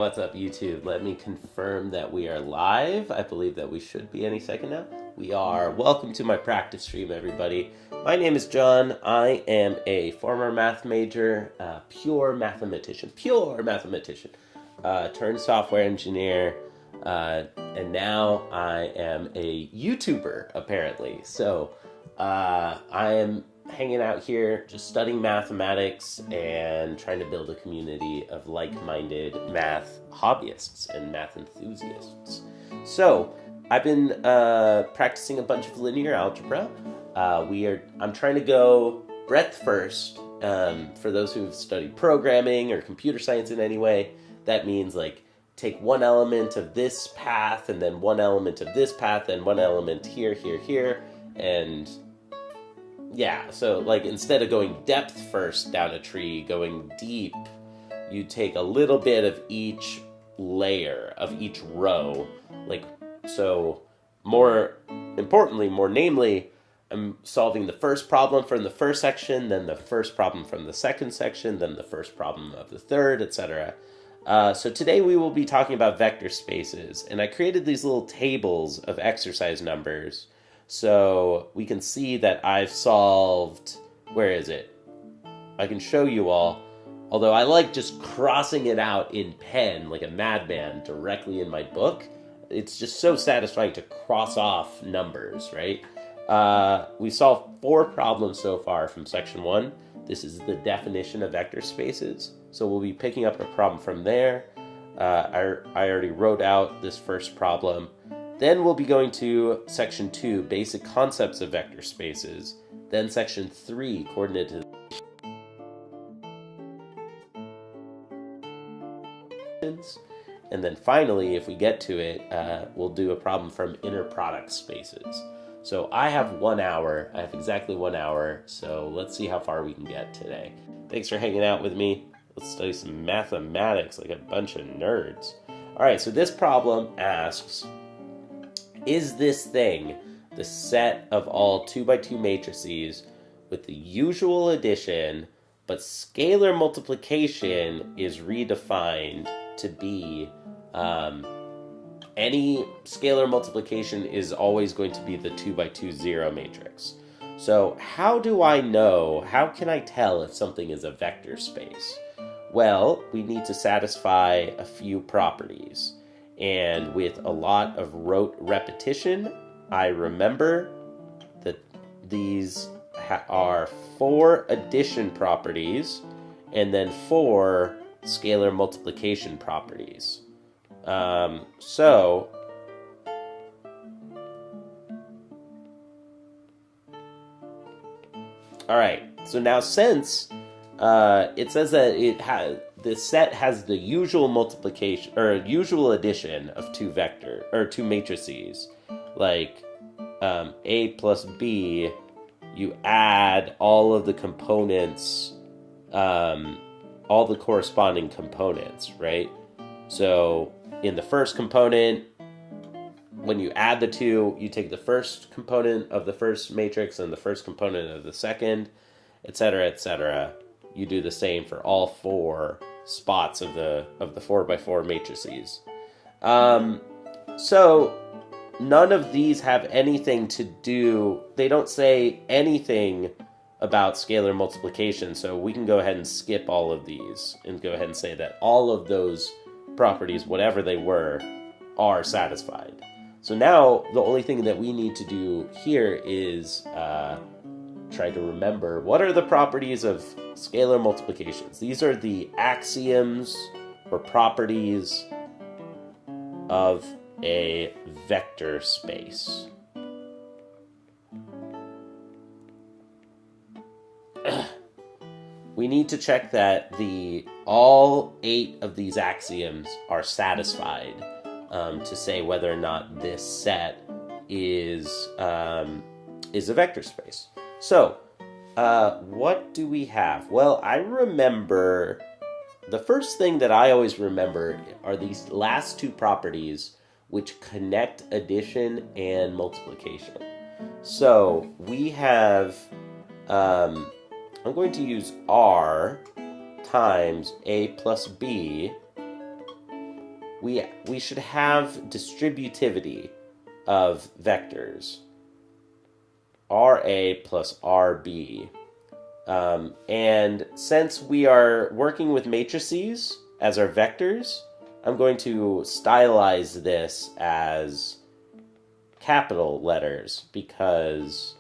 What's up, YouTube? Let me confirm that we are live. I believe that we should be any second now. We are. Welcome to my practice stream, everybody. My name is John. I am a former math major, pure mathematician, turned software engineer, and now I am a YouTuber, apparently. So I am hanging out here, just studying mathematics and trying to build a community of like-minded math hobbyists and math enthusiasts. So I've been practicing a bunch of linear algebra. I'm trying to go breadth first. For those who've studied programming or computer science in any way, that means like take one element of this path and then one element of this path and one element here, and yeah, so like instead of going depth first down a tree, going deep, you take a little bit of each layer, of each row. Like, so more importantly, more namely, I'm solving the first problem from the first section, then the first problem from the second section, then the first problem of the third, etc. So today we will be talking about vector spaces, and I created these little tables of exercise numbers so we can see that I've solved, where is it? I can show you all, although I like just crossing it out in pen like a madman directly in my book. It's just so satisfying to cross off numbers, right? We solved 4 problems so far from section 1. This is the definition of vector spaces. So we'll be picking up a problem from there. I already wrote out this first problem. Then we'll be going to section 2, basic concepts of vector spaces. Then section 3, coordinated. And then finally, if we get to it, we'll do a problem from inner product spaces. So I have 1 hour. I have exactly 1 hour. So let's see how far we can get today. Thanks for hanging out with me. Let's study some mathematics like a bunch of nerds. All right, so this problem asks, is this thing the set of all 2x2 matrices with the usual addition, but scalar multiplication is redefined to be any scalar multiplication is always going to be the 2x2 zero matrix. So how do I know, how can I tell if something is a vector space? Well, we need to satisfy a few properties. And with a lot of rote repetition, I remember that these are 4 addition properties and then 4 scalar multiplication properties. All right, so now since it says that the set has the usual multiplication or usual addition of 2 matrices, like A plus B, you add all of the components, all the corresponding components, right? So in the first component, when you add the 2, you take the first component of the first matrix and the first component of the second, etc., etc. You do the same for all 4 spots of the 4x4 matrices. So none of these have anything to do, they don't say anything about scalar multiplication, so we can go ahead and skip all of these and go ahead and say that all of those properties, whatever they were, are satisfied. So now the only thing that we need to do here is try to remember what are the properties of scalar multiplications. These are the axioms or properties of a vector space. We need to check that all 8 of these axioms are satisfied to say whether or not this set is a vector space. So, what do we have? Well, I remember, the first thing that I always remember are these last 2 properties which connect addition and multiplication. So, we have, I'm going to use R times A plus B we should have distributivity of vectors, RA plus RB. And since we are working with matrices as our vectors, I'm going to stylize this as capital letters because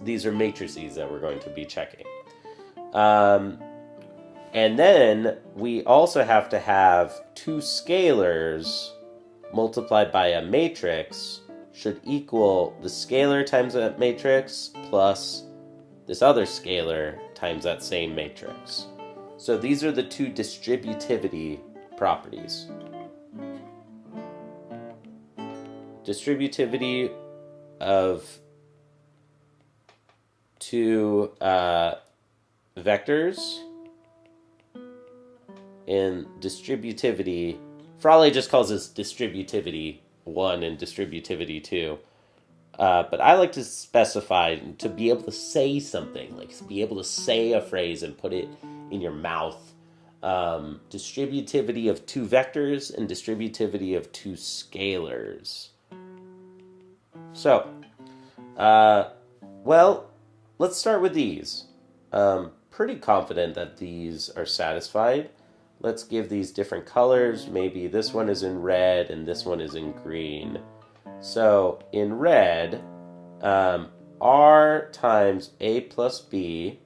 these are matrices that we're going to be checking. And then we also have to have two scalars multiplied by a matrix should equal the scalar times that matrix plus this other scalar times that same matrix. So these are the two distributivity properties. Distributivity of two vectors in distributivity. Frale just calls this distributivity 1 and distributivity 2. But I like to specify to be able to say something, like be able to say a phrase and put it in your mouth. Distributivity of two vectors and distributivity of two scalars. So, well, let's start with these. Pretty confident that these are satisfied. Let's give these different colors. Maybe this one is in red and this one is in green. So in red, R times A plus B,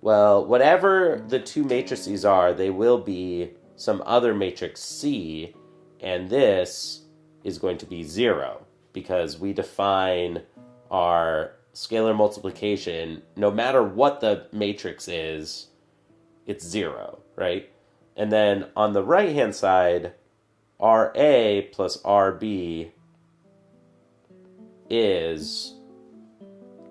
well, whatever the two matrices are, they will be some other matrix C, and this is going to be 0 because we define our scalar multiplication, no matter what the matrix is, it's 0, right? And then on the right-hand side, RA plus RB is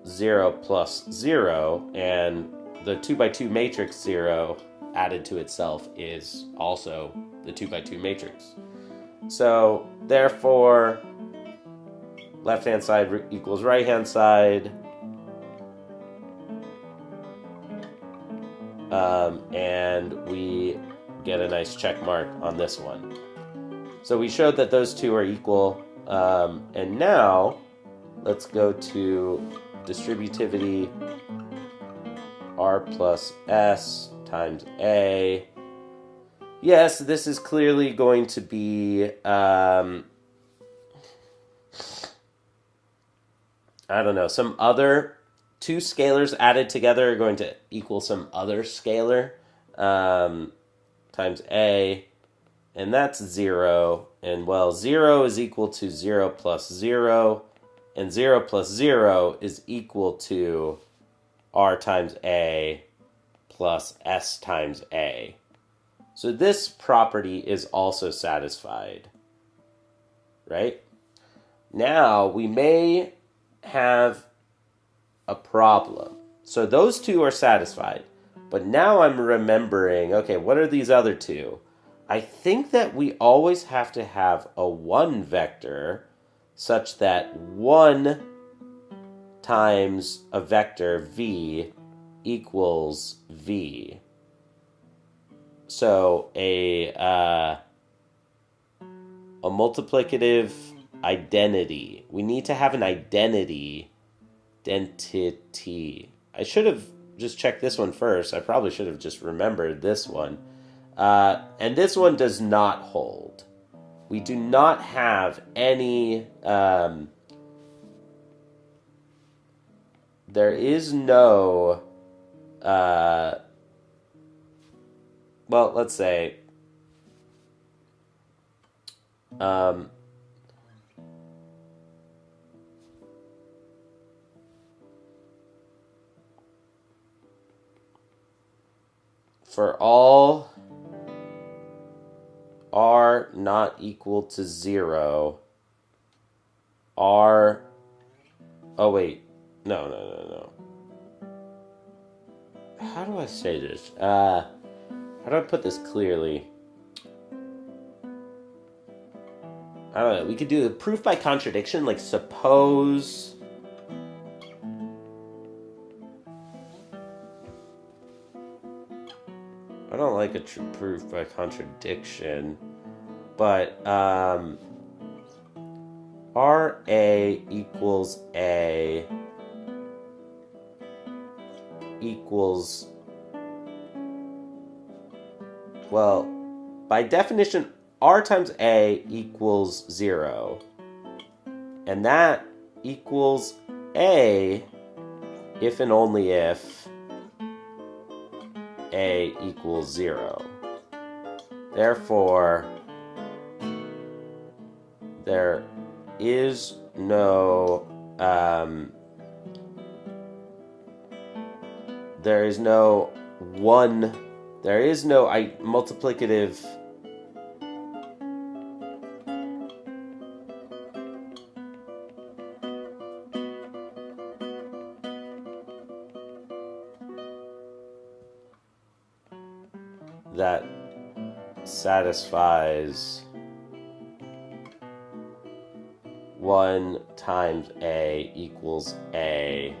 0 plus 0, and the 2 by 2 matrix 0 added to itself is also the 2 by 2 matrix. So, therefore, left-hand side equals right-hand side, and we get a nice check mark on this one. So we showed that those two are equal, and now let's go to distributivity R plus S times A. Yes, this is clearly going to be, I don't know, some other two scalars added together are going to equal some other scalar times A, and that's 0. And, well, 0 is equal to 0 plus 0, and 0 plus 0 is equal to R times A plus S times A. So this property is also satisfied, right? Now, we may have a problem. So those two are satisfied. But now I'm remembering, okay, what are these other two? I think that we always have to have a 1 vector such that 1 times a vector v equals v. So a multiplicative identity. We need to have an identity. I should have just checked this one first. I probably should have just remembered this one. And this one does not hold. We do not have any... there is no... well, let's say... for all r not equal to 0, r... oh, wait. No. How do I say this? How do I put this clearly? I don't know. We could do a proof by contradiction, like suppose... I don't like a proof by contradiction, but RA equals A equals, well, by definition, R times A equals 0. And that equals A if and only if A equals 0. Therefore, there is no multiplicative that satisfies 1 times A equals A.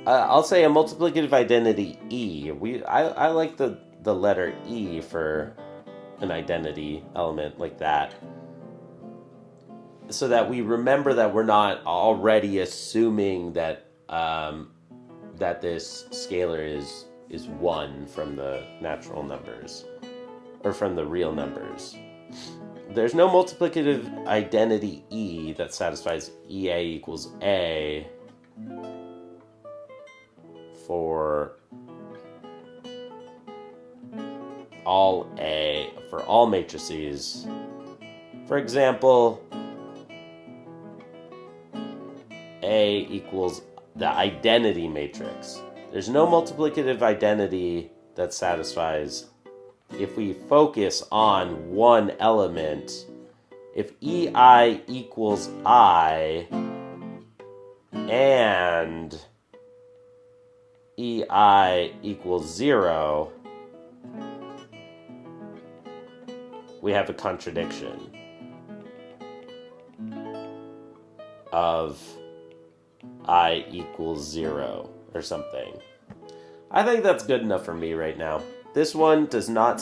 I'll say a multiplicative identity E. I like the letter E for an identity element like that, so that we remember that we're not already assuming that that this scalar is 1 from the natural numbers or from the real numbers. There's no multiplicative identity E that satisfies EA equals A for all matrices. For example, A equals the identity matrix. There's no multiplicative identity that satisfies if we focus on one element. If EI equals I and EI equals 0, we have a contradiction of I equals 0 or something. I think that's good enough for me right now. This one is not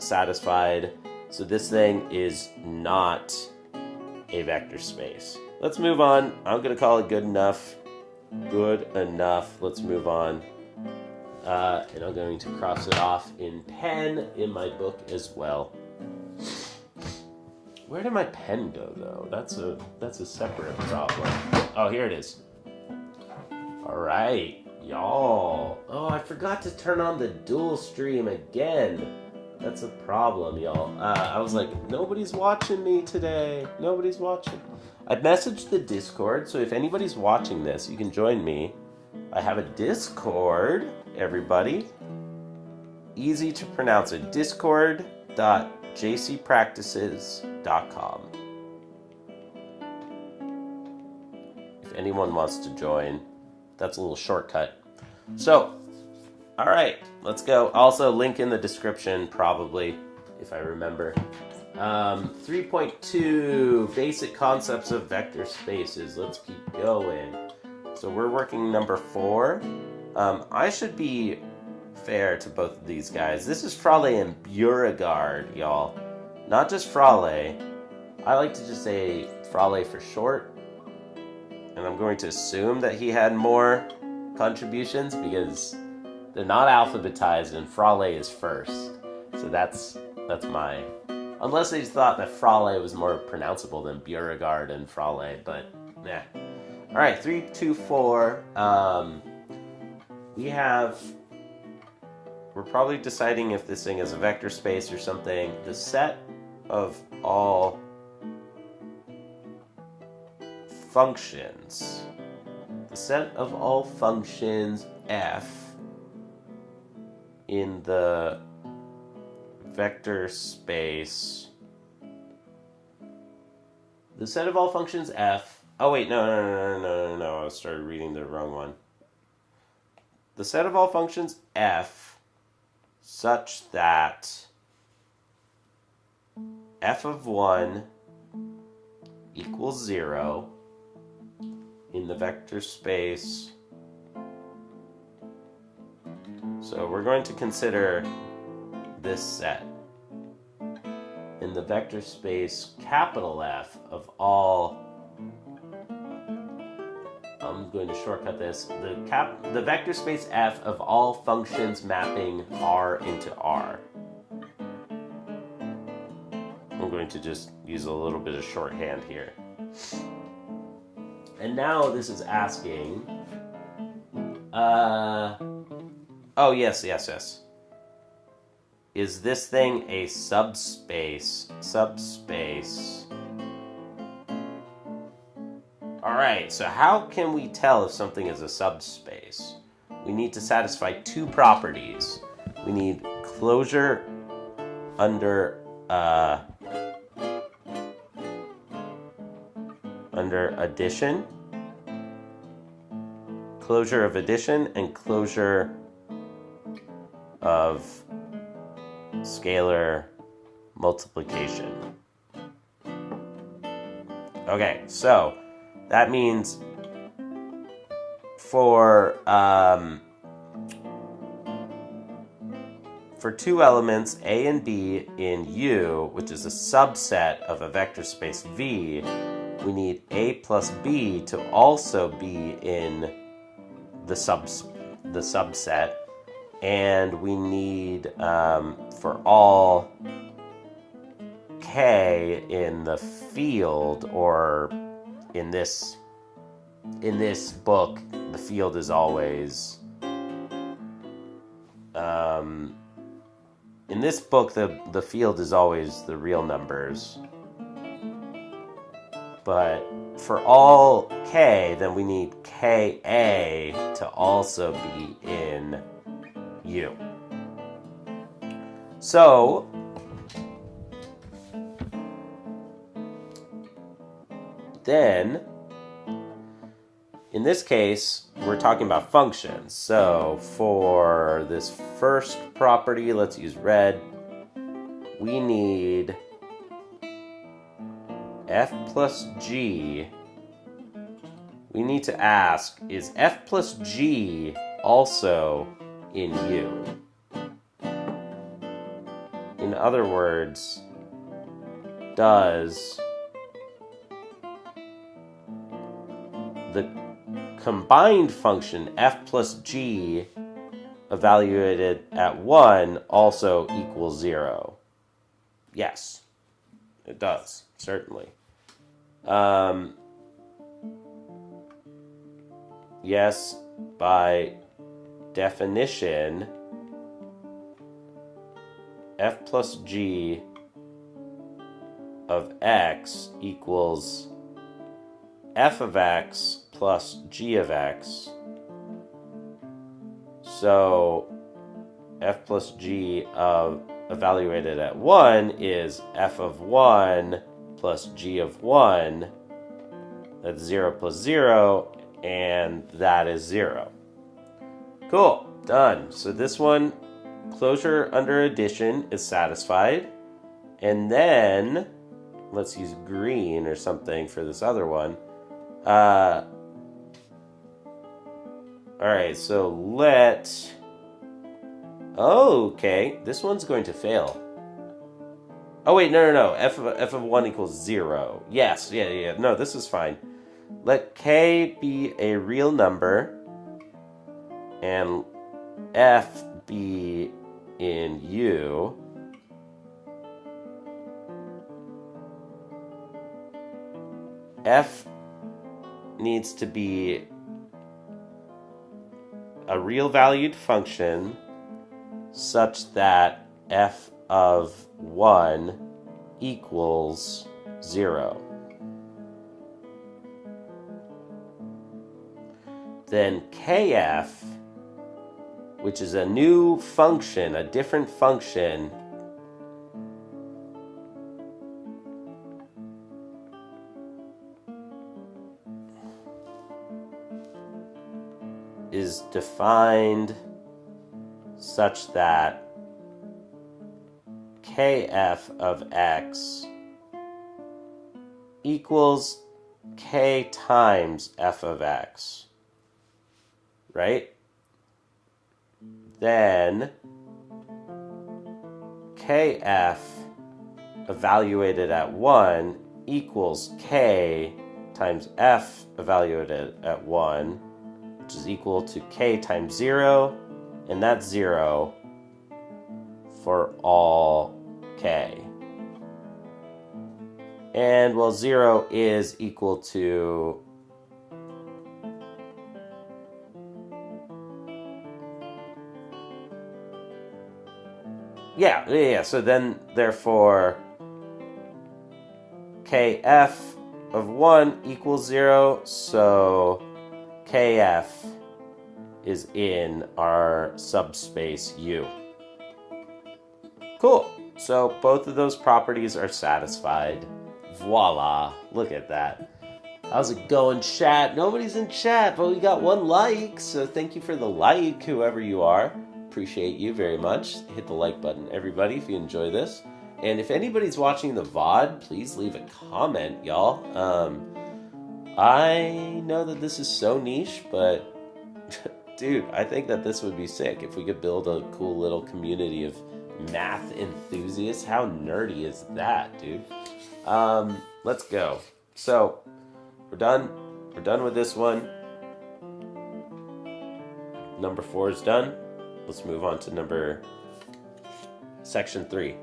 satisfied, so this thing is not a vector space. Let's move on. I'm going to call it good enough. Good enough. Let's move on. And I'm going to cross it off in pen in my book as well. Where did my pen go, though? That's a separate problem. Oh, here it is. All right, y'all. Oh, I forgot to turn on the dual stream again. That's a problem, y'all. I was like, nobody's watching me today. Nobody's watching. I messaged the Discord, so if anybody's watching this, you can join me. I have a Discord, everybody. Easy to pronounce it. Discord.jcpractices.com. If anyone wants to join, that's a little shortcut. So, all right, let's go. Also, link in the description, probably, if I remember. 3.2, basic concepts of vector spaces. Let's keep going. So we're working number 4. I should be fair to both of these guys. This is Frale and Beauregard, y'all. Not just Frale. I like to just say Frale for short. And I'm going to assume that he had more contributions because they're not alphabetized and Frale is first. So that's my... Unless they thought that Frale was more pronounceable than Beauregard and Frale, but nah. All right, 3, 2, 4. We're probably deciding if this thing is a vector space or something. The set of all functions. The set of all functions f in the vector space. The set of all functions f. Oh wait, no. I started reading the wrong one. The set of all functions f such that f of 1 equals 0 in the vector space So we're going to consider this set. In the vector space capital F of all, I'm going to shortcut this, the vector space F of all functions mapping R into R. I'm going to just use a little bit of shorthand here. And now this is asking, oh yes. Is this thing a subspace? Alright, so how can we tell if something is a subspace? We need to satisfy two properties. We need closure under addition, closure of addition, and closure of scalar multiplication. Okay, so that means for two elements A and B in U, which is a subset of a vector space V, we need A plus B to also be in the subset, and we need for all K in the field, or in this book, the field is always in this book the field is always the real numbers. But for all K, then we need KA to also be in U. So then, in this case, we're talking about functions. So for this first property, let's use red, we need F plus G. We need to ask, is F plus G also in U? In other words, does the combined function F plus G evaluated at 1 also equal 0? Yes, it does, certainly. Yes, by definition, F plus G of X equals F of X plus G of X. So F plus G of evaluated at 1 is F of 1 plus G of 1. That's 0 plus 0, and that is 0. Cool, done. So this one, closure under addition, is satisfied. And then, let's use green or something for this other one. Alright, so okay, this one's going to fail. Oh wait, no. F of 1 equals 0. Yes, yeah. No, this is fine. Let K be a real number and F be in U. F needs to be a real valued function such that F of 1 equals 0. Then KF, which is a new function, a different function, is defined such that KF of X equals K times F of X. Right? then kf evaluated at 1 equals k times f evaluated at 1, which is equal to k times 0, and that's 0 for all k. And, well, 0 is equal to so then, therefore, kf of 1 equals 0, so kf is in our subspace U. Cool. So both of those properties are satisfied. Voila. Look at that. How's it going, chat? Nobody's in chat, but we got 1 like, so thank you for the like, whoever you are. Appreciate you very much. Hit the like button, everybody, if you enjoy this. And if anybody's watching the VOD, please leave a comment, y'all. I know that this is so niche, but dude, I think that this would be sick if we could build a cool little community of math enthusiasts. How nerdy is that, dude? Let's go. So, we're done. We're done with this one. Number 4 is done. Let's move on to section 3.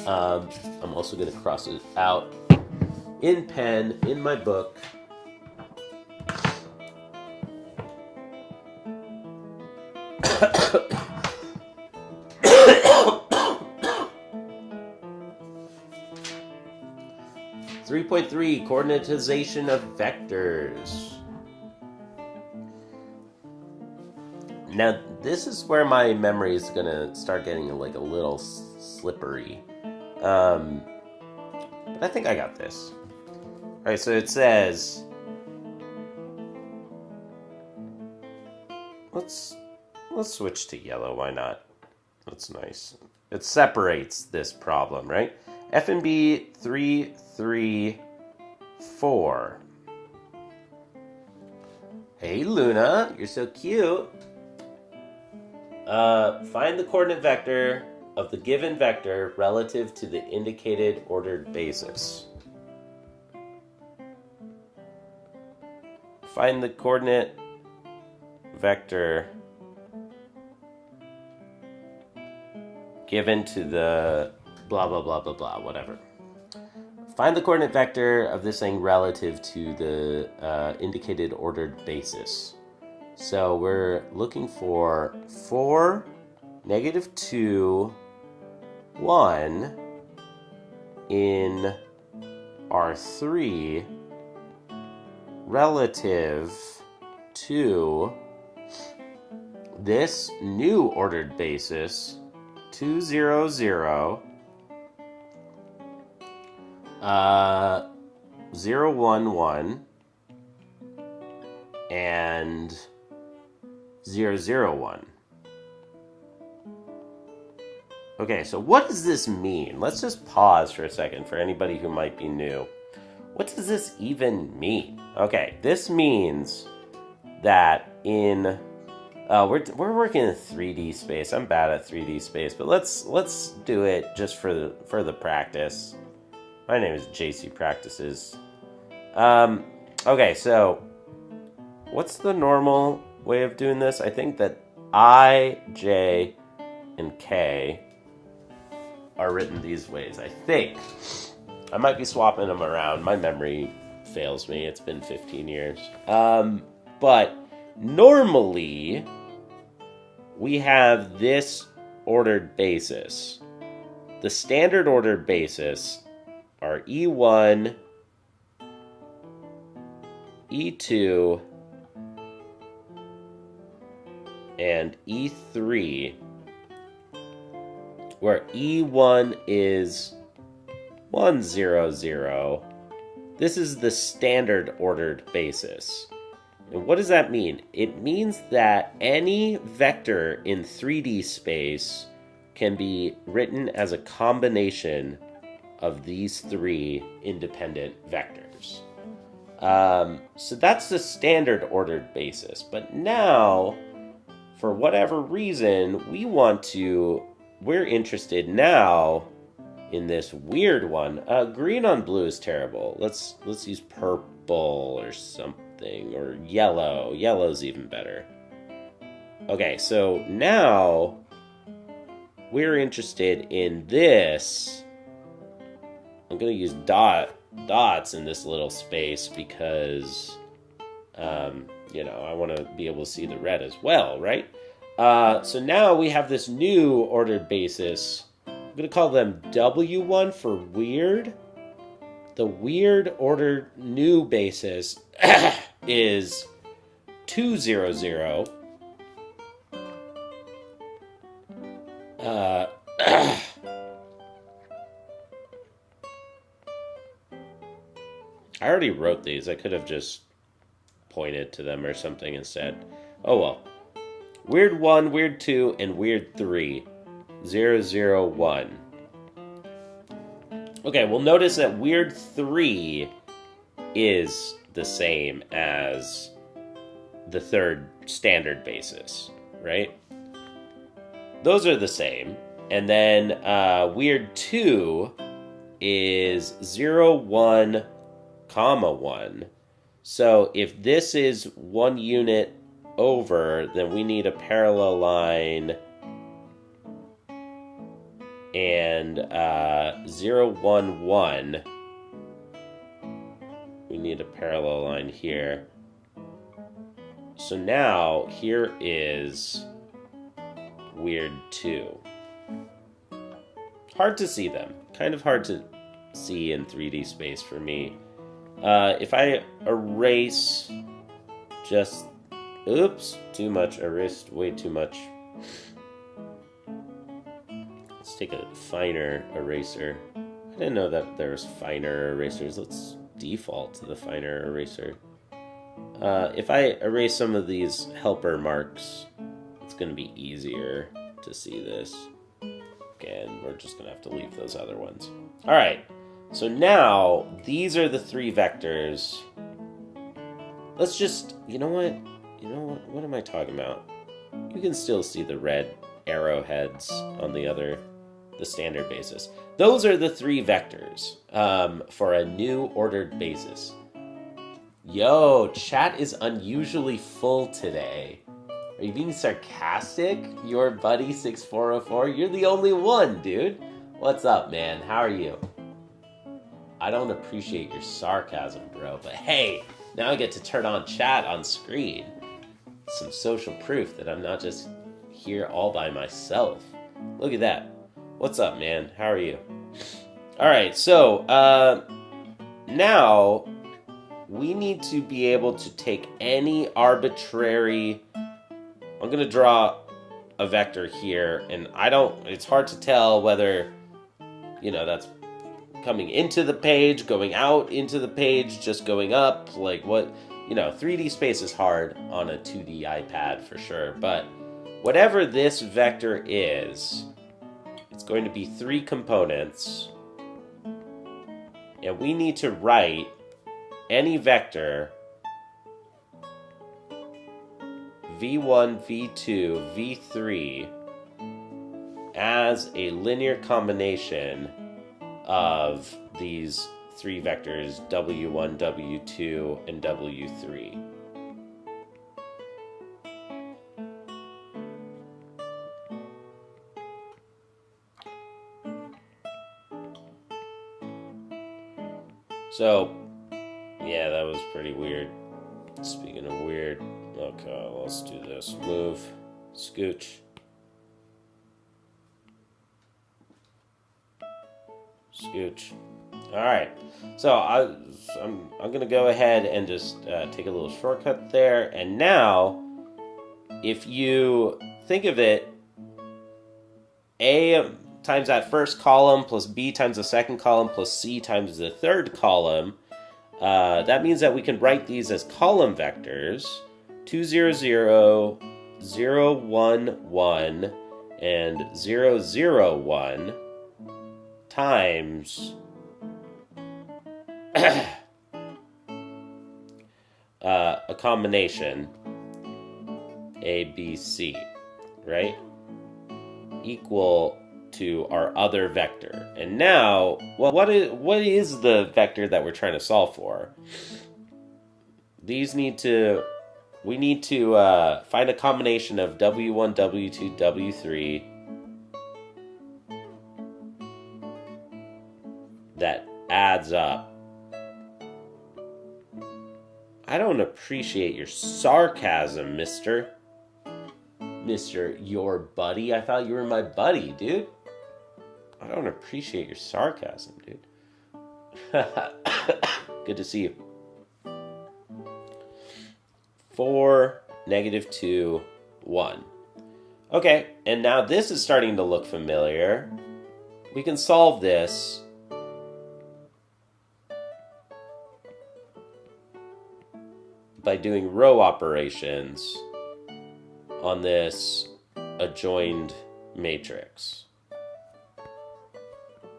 I'm also going to cross it out in pen in my book. .3 coordinatization of vectors. Now, this is where my memory is going to start getting like a little slippery. But I think I got this. All right, so it says, let's switch to yellow. Why not? That's nice. It separates this problem, right? FNB 3, 3, 4. Hey, Luna, you're so cute. Find the coordinate vector of the given vector relative to the indicated ordered basis. Find the coordinate vector given to the blah, blah, blah, blah, blah, whatever. Find the coordinate vector of this thing relative to the indicated ordered basis. So we're looking for 4, -2, 1 in R3 relative to this new ordered basis 2, 0, 0, 0, 1, 1, and 0, 0, 1. Okay, so what does this mean? Let's just pause for a second for anybody who might be new. What does this even mean? Okay, this means that in we're working in 3D space. I'm bad at 3D space, but let's do it just for the practice. My name is JC Practices. Okay, so what's the normal way of doing this? I think that I, J, and K are written these ways. I think. I might be swapping them around. My memory fails me. It's been 15 years. But normally we have this ordered basis. The standard ordered basis are E1, E2, and E3, where E1 is 1, 0, 0. This is the standard ordered basis. And what does that mean? It means that any vector in 3D space can be written as a combination of these 3 independent vectors. So that's the standard ordered basis. But now, for whatever reason, we're interested now in this weird one. Green on blue is terrible. Let's use purple or something, or yellow. Yellow's even better. Okay, so now we're interested in this. I'm going to use dots in this little space because, I want to be able to see the red as well, right? So now we have this new ordered basis. I'm going to call them W1 for weird. The weird ordered new basis is 200. I already wrote these. I could have just pointed to them or something instead. Oh well. Weird 1, weird 2, and weird 3. 001. Okay, we'll notice that weird 3 is the same as the third standard basis, right? Those are the same. And then weird 2 is 01, 1. So if this is 1 unit over, then we need a parallel line and 011. We need a parallel line here. So now here is weird 2. Hard to see them. Kind of hard to see in 3D space for me. If I erase just... Oops, too much. Erased way too much. Let's take a finer eraser. I didn't know that there's finer erasers. Let's default to the finer eraser. If I erase some of these helper marks, it's going to be easier to see this. Again, we're just going to have to leave those other ones. All right. So now, these are the 3 vectors. Let's just, what am I talking about? You can still see the red arrowheads on the standard basis. Those are the 3 vectors for a new ordered basis. Yo, chat is unusually full today. Are you being sarcastic? Your buddy 6404? You're the only one, dude. What's up, man? How are you? I don't appreciate your sarcasm, bro, but hey, now I get to turn on chat on screen. Some social proof that I'm not just here all by myself. Look at that. What's up, man? How are you? Alright, so, now we need to be able to take any arbitrary... I'm going to draw a vector here, and it's hard to tell whether, that's coming into the page, going out into the page, just going up, like what, 3D space is hard on a 2D iPad for sure, but whatever this vector is, it's going to be 3 components, and we need to write any vector v1, v2, v3 as a linear combination of these 3 vectors, w1, w2, and w3. So, yeah, that was pretty weird. Speaking of weird, okay, let's do this. Move, scooch. Scooch. All right, so I'm going to go ahead and just take a little shortcut there. And now, if you think of it, A times that first column plus B times the second column plus C times the third column, that means that we can write these as column vectors, 2, 0, 0, 0, 1, 1, and 0, 0, 1 times a combination A, B, C, right? Equal to our other vector. And now, well, what is the vector that we're trying to solve for? We need to find a combination of W1, W2, W3 that adds up. I don't appreciate your sarcasm, Mr. Your buddy. I thought you were my buddy, dude. I don't appreciate your sarcasm, dude. Good to see you. 4, -2, 1. Okay, and now this is starting to look familiar. We can solve this by doing row operations on this adjoined matrix.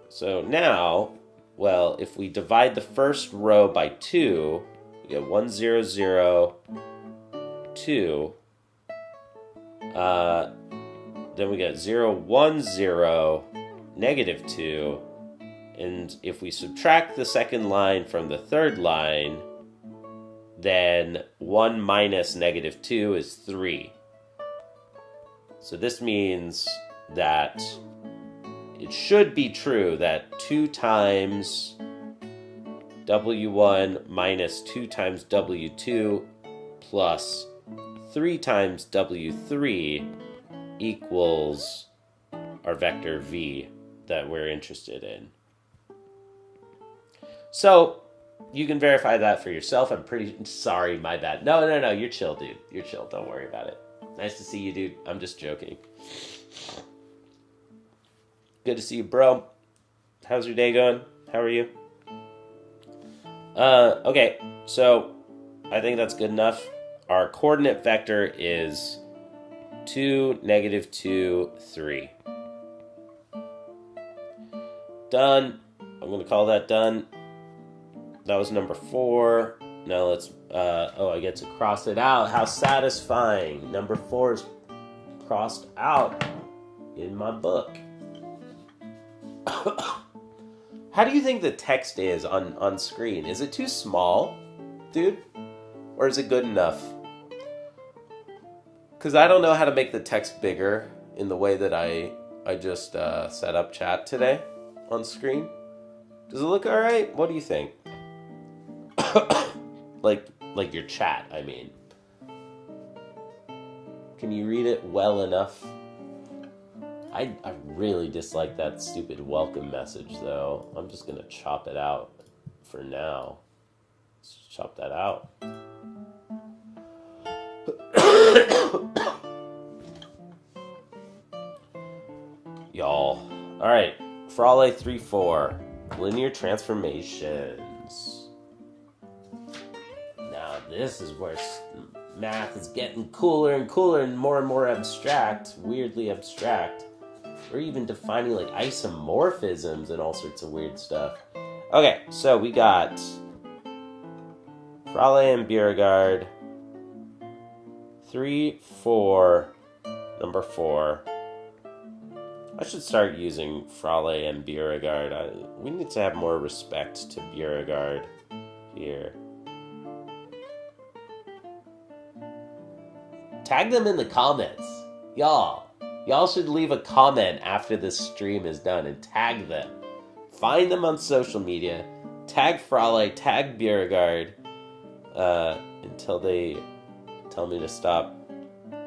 So now, well, if we divide the first row by 2, we get 1, 0, 0, 2. Then we get 0, 1, 0, -2. And if we subtract the second line from the third line, then 1 minus -2 is 3. So this means that it should be true that 2 times W1 minus 2 times W2 plus 3 times W3 equals our vector V that we're interested in. So you can verify that for yourself. I'm pretty sorry, my bad. No, you're chill, dude. You're chill. Don't worry about it. Nice to see you, dude. I'm just joking. Good to see you, bro. How's your day going? How are you? Okay, so I think that's good enough. Our coordinate vector is 2, -2, 3. Done. I'm going to call that done. That was number 4. Now let's, I get to cross it out. How satisfying. Number 4 is crossed out in my book. How do you think the text is on screen? Is it too small, dude? Or is it good enough? Because I don't know how to make the text bigger in the way that I just set up chat today on screen. Does it look all right? What do you think? like your chat, I mean. Can you read it well enough? I really dislike that stupid welcome message, though. I'm just going to chop it out for now. Let's chop that out. Y'all. All right. Frale 3-4. Linear transformations. Now, this is where math is getting cooler and cooler and more abstract. Weirdly abstract. We're even defining like isomorphisms and all sorts of weird stuff. Okay, so we got Frale and Beauregard. 3, 4, number 4. I should start using Frale and Beauregard. We need to have more respect to Beauregard here. Tag them in the comments. Y'all should leave a comment after this stream is done and tag them. Find them on social media. Tag Frale, tag Beauregard, until they tell me to stop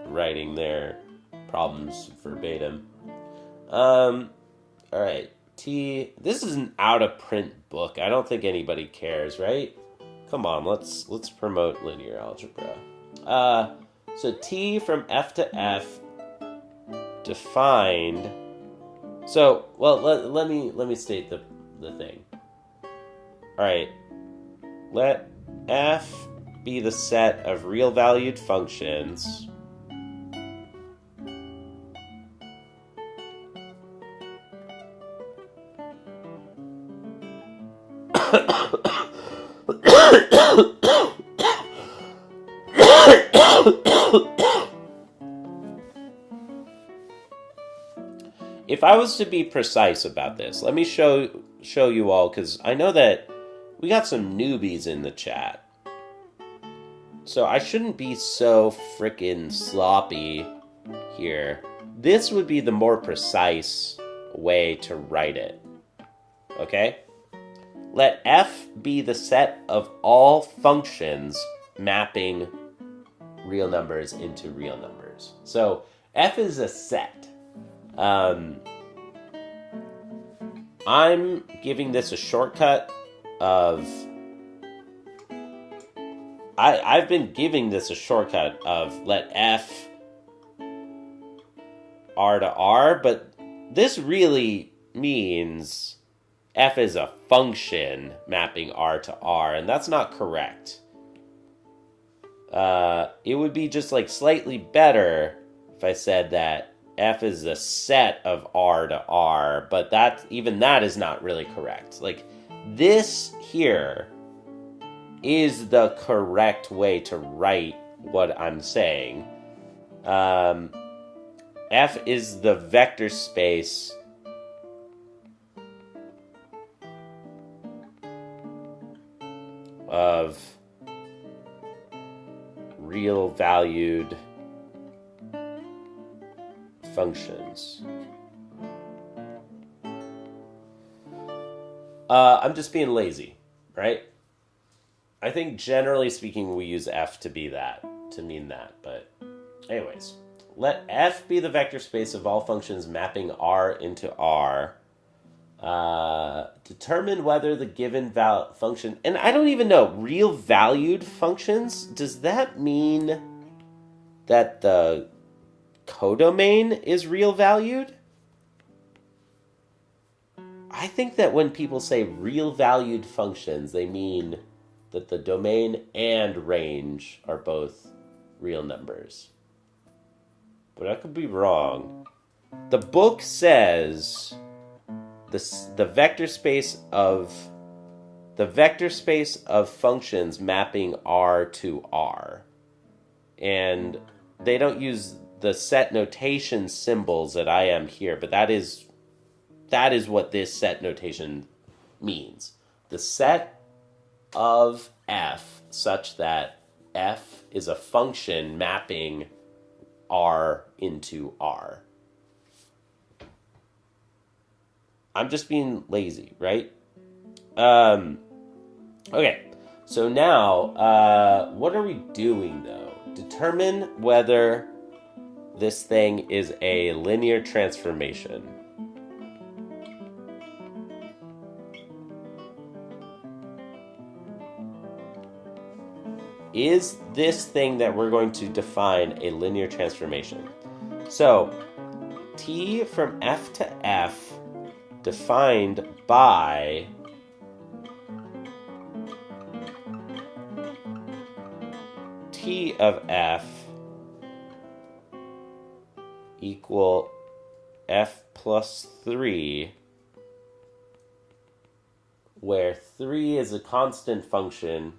writing their problems verbatim. Alright. T. This is an out-of-print book. I don't think anybody cares, right? Come on, let's promote linear algebra. So T from F to F defined. So, well, let me state the thing. All right. Let F be the set of real valued functions If I was to be precise about this, let me show you all, because I know that we got some newbies in the chat. So I shouldn't be so frickin' sloppy here. This would be the more precise way to write it. Okay? Let f be the set of all functions mapping real numbers into real numbers. So f is a set. I'm giving this a shortcut of... I've been giving this a shortcut of let f r to r, but this really means f is a function mapping r to r, and that's not correct. It would be just like slightly better if I said that f is a set of r to r, but even that is not really correct. Like, this here is the correct way to write what I'm saying. F is the vector space of real valued functions. I'm just being lazy, right? I think generally speaking we use f to mean that, but anyways, let f be the vector space of all functions mapping r into r. Determine whether the given function, and I don't even know, real valued functions, does that mean that the codomain is real valued? I think that when people say real valued functions, they mean that the domain and range are both real numbers. But I could be wrong. The book says the vector space of functions mapping R to R. And they don't use the set notation symbols that I am here, but that is what this set notation means. The set of f such that f is a function mapping R into R. I'm just being lazy, right? Okay, so now, what are we doing though? Determine whether this thing is a linear transformation. Is this thing that we're going to define a linear transformation? So, t from f to f defined by t of f equal f plus 3, where 3 is a constant function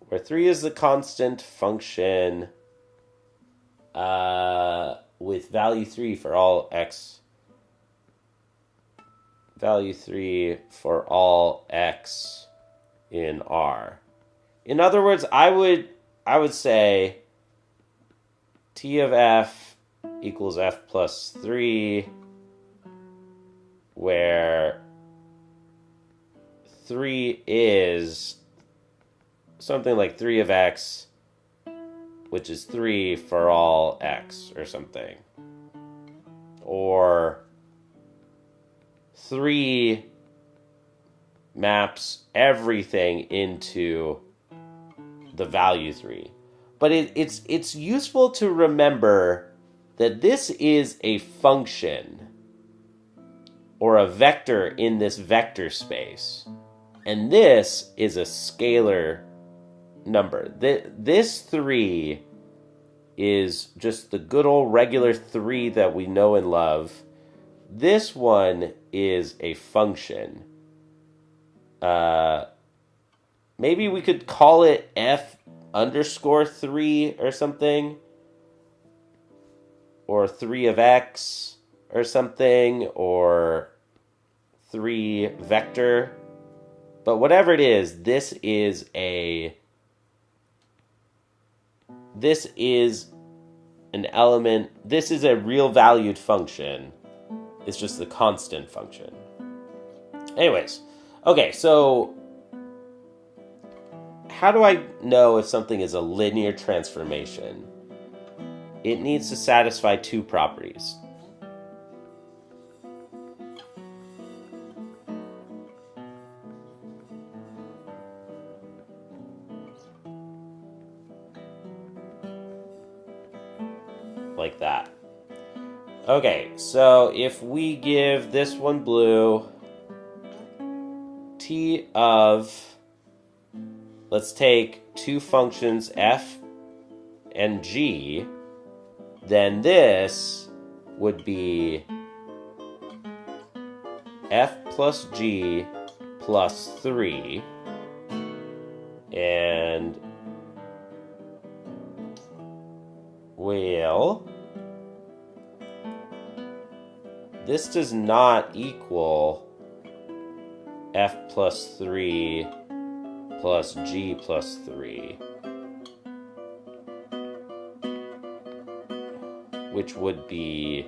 where 3 is the constant function with value 3 for all x. Value 3 for all x in R. In other words, I would say t of f equals f plus 3, where 3 is something like 3 of x, which is 3 for all x or something. Or 3 maps everything into the value 3. But it's useful to remember that this is a function or a vector in this vector space. And this is a scalar number. This 3 is just the good old regular 3 that we know and love. this one is a function. Maybe we could call it f underscore 3 or something. Or 3 of x or something. Or 3 vector. But whatever it is, this is an element. This is a real valued function. It's just the constant function. Anyways, okay, so how do I know if something is a linear transformation? It needs to satisfy two properties. Like that. Okay, so if we give this one blue, t of, let's take two functions f and g, then this would be f plus g plus 3, and, well, this does not equal f plus 3 plus g plus 3, which would be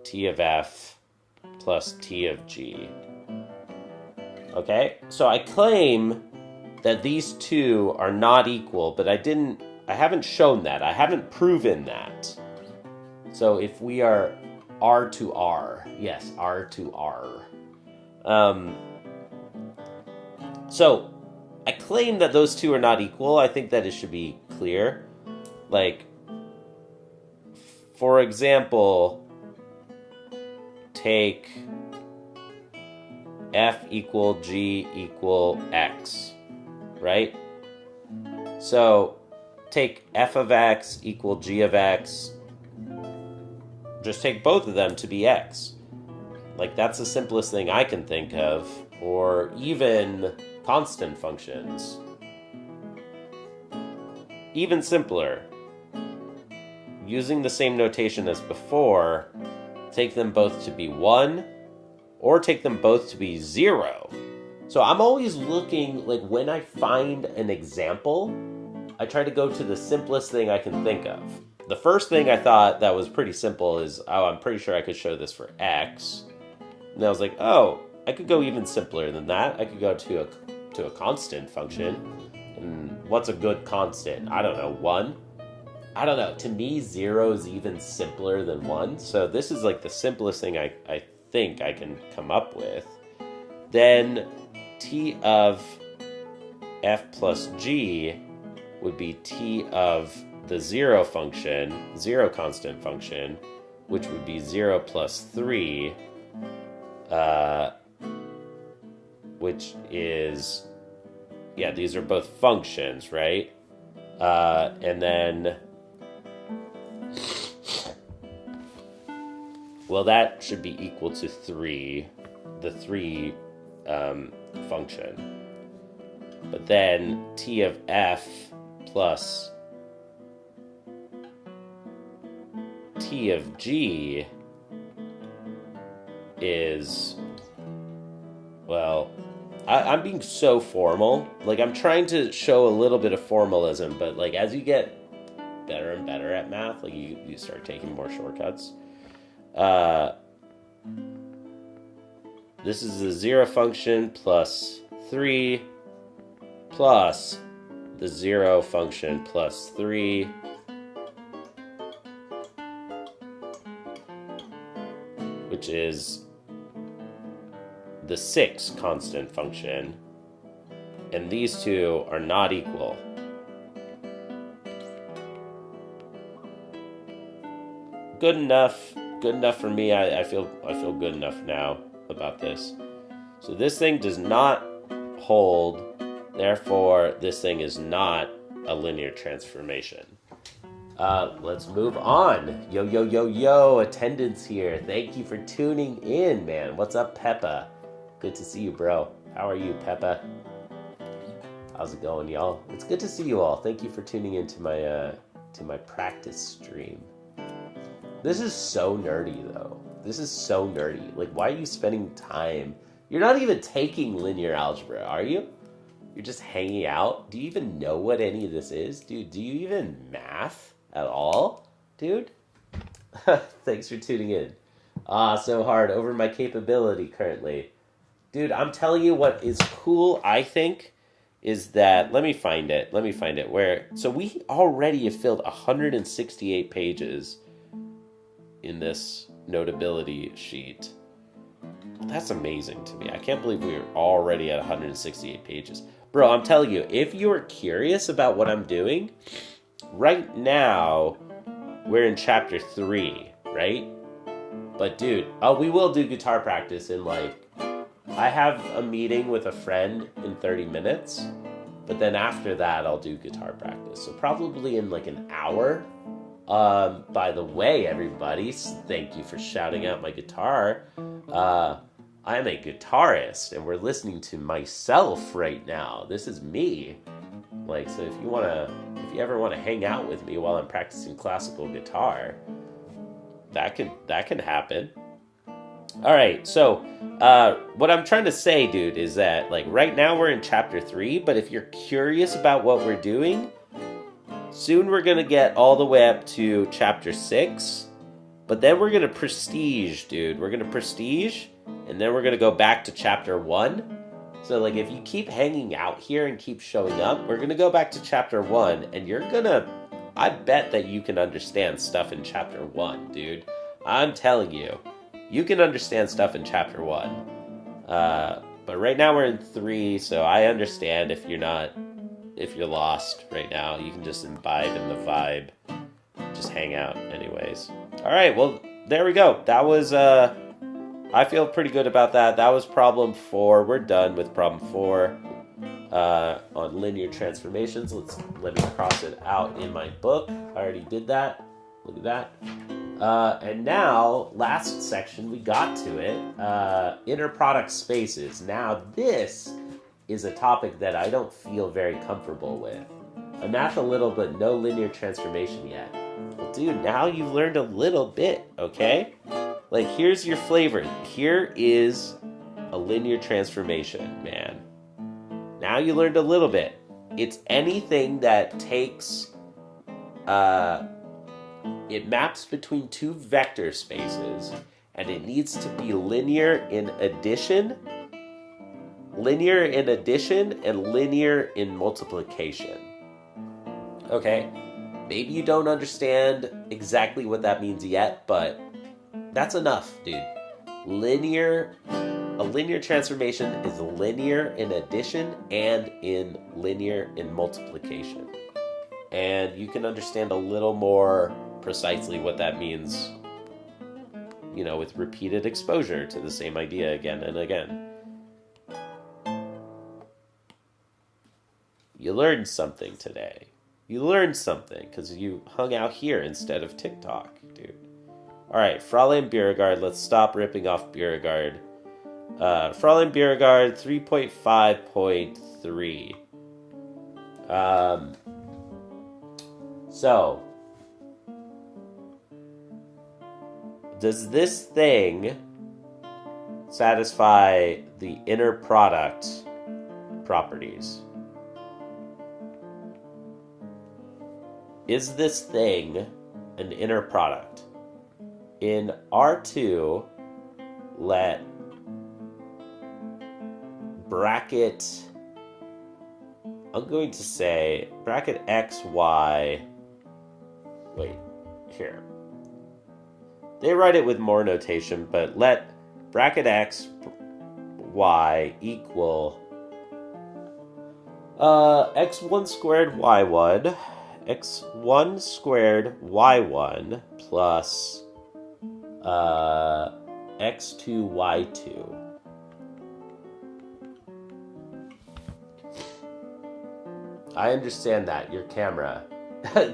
t of f plus t of g. Okay, so I claim that these two are not equal, but I haven't shown that. I haven't proven that. So if we are R to R, yes, R to R. So I claim that those two are not equal. I think that it should be clear. Like, for example, take f equal g equal x, right? So take f of x equal g of x. Just take both of them to be x. Like, that's the simplest thing I can think of. Or even constant functions. Even simpler. Using the same notation as before, take them both to be 1, or take them both to be 0. So I'm always looking, like, when I find an example, I try to go to the simplest thing I can think of. The first thing I thought that was pretty simple is, oh, I'm pretty sure I could show this for x. And I was like, oh, I could go even simpler than that. I could go to a constant function. And what's a good constant? I don't know, 1? I don't know. To me, 0 is even simpler than 1. So this is like the simplest thing I think I can come up with. Then t of f plus g would be t of the 0 function, 0 constant function, which would be 0 plus 3, which is, yeah, these are both functions, right? And then, well, that should be equal to 3, the 3 function. But then t of f plus t of g is, well, I'm being so formal. Like, I'm trying to show a little bit of formalism, but like as you get better and better at math, like you start taking more shortcuts. This is the 0 function plus 3 plus the 0 function plus 3 which is the 6 constant function, and these two are not equal. Good enough for me. I feel good enough now about this. So this thing does not hold, therefore this thing is not a linear transformation. Let's move on. Yo, yo, yo, yo, attendance here. Thank you for tuning in, man. What's up, Peppa? Good to see you, bro. How are you, Peppa? How's it going, y'all? It's good to see you all. Thank you for tuning into my practice stream. This is so nerdy, though. This is so nerdy. Like, why are you spending time? You're not even taking linear algebra, are you? You're just hanging out? Do you even know what any of this is? Dude, do you even math at all? Dude? Thanks for tuning in. So hard over my capability currently. Dude, I'm telling you what is cool, I think, is that, let me find it. So we already have filled 168 pages in this notability sheet. That's amazing to me. I can't believe we are already at 168 pages. Bro, I'm telling you, if you are curious about what I'm doing, right now, we're in chapter 3, right? But dude, we will do guitar practice in I have a meeting with a friend in 30 minutes, but then after that, I'll do guitar practice. So probably in an hour. By the way, everybody, thank you for shouting out my guitar. I'm a guitarist, and we're listening to myself right now. This is me. So if you ever want to hang out with me while I'm practicing classical guitar, that can happen. All right, so what I'm trying to say, dude, is that right now we're in chapter 3, but if you're curious about what we're doing, soon we're going to get all the way up to chapter 6, but then we're going to prestige, dude. We're going to prestige, and then we're going to go back to chapter 1. So, if you keep hanging out here and keep showing up, we're going to go back to chapter 1, and I bet that you can understand stuff in chapter 1, dude. I'm telling you, you can understand stuff in chapter 1. But right now we're in 3, so I understand if you're lost right now. You can just imbibe in the vibe. Just hang out anyways. All right, well, there we go. That was, I feel pretty good about that. That was problem 4. We're done with problem 4 on linear transformations. Let me cross it out in my book. I already did that. Look at that. And now, last section, we got to it. Inner product spaces. Now, this is a topic that I don't feel very comfortable with. I math a little, but no linear transformation yet. Well, dude, now you've learned a little bit, okay? Here's your flavor. Here is a linear transformation, man. Now you learned a little bit. It's anything that takes, it maps between 2 vector spaces, and it needs to be linear in addition, and linear in multiplication. Okay? Maybe you don't understand exactly what that means yet, but that's enough, dude. A linear transformation is linear in addition and linear in multiplication. And you can understand a little more precisely what that means, with repeated exposure to the same idea again and again. You learned something today. You learned something because you hung out here instead of TikTok, dude. All right, Fräulein Beauregard, let's stop ripping off Beauregard. Fräulein Beauregard 3.5.3. So, does this thing satisfy the inner product properties? Is this thing an inner product? In R2, let bracket, I'm going to say bracket x, y, wait, here. They write it with more notation, but let bracket x, y equal x1 squared y1, x1 squared y1 plus x2 y2. I understand that, your camera.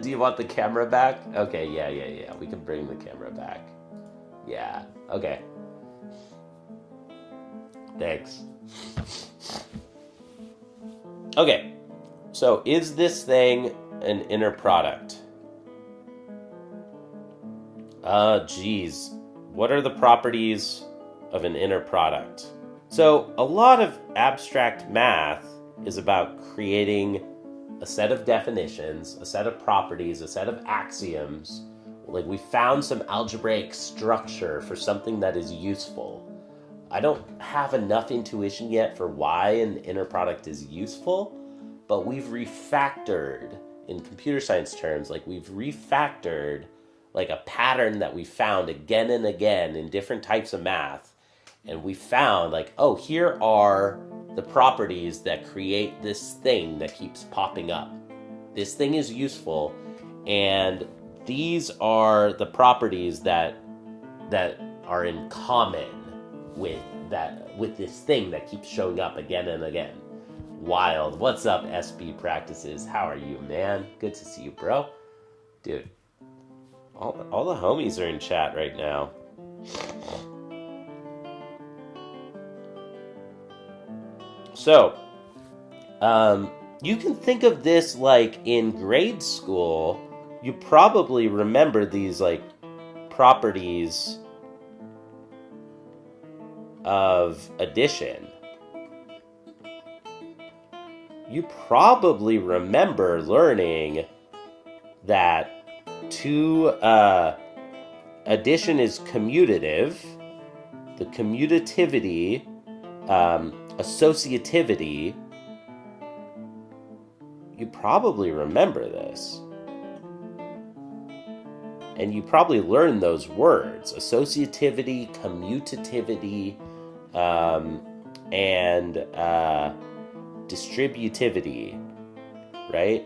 Do you want the camera back? Okay, yeah. We can bring the camera back. Yeah, okay. Thanks. Okay, so is this thing an inner product? Geez. What are the properties of an inner product? So, a lot of abstract math is about creating a set of definitions, a set of properties, a set of axioms. Like, we found some algebraic structure for something that is useful. I don't have enough intuition yet for why an inner product is useful, but we've refactored, in computer science terms, like we've refactored like a pattern that we found again and again in different types of math. And we found like, oh, here are the properties that create this thing that keeps popping up. This thing is useful, and these are the properties that are in common with this thing that keeps showing up again and again. Wild. What's up, SB Practices? How are you, man? Good to see you, bro. Dude, all the homies are in chat right now. So, you can think of this like in grade school, you probably remember these like properties of addition. You probably remember learning that addition is commutative. The commutativity, associativity, you probably remember this. And you probably learned those words, associativity, commutativity, and distributivity, right?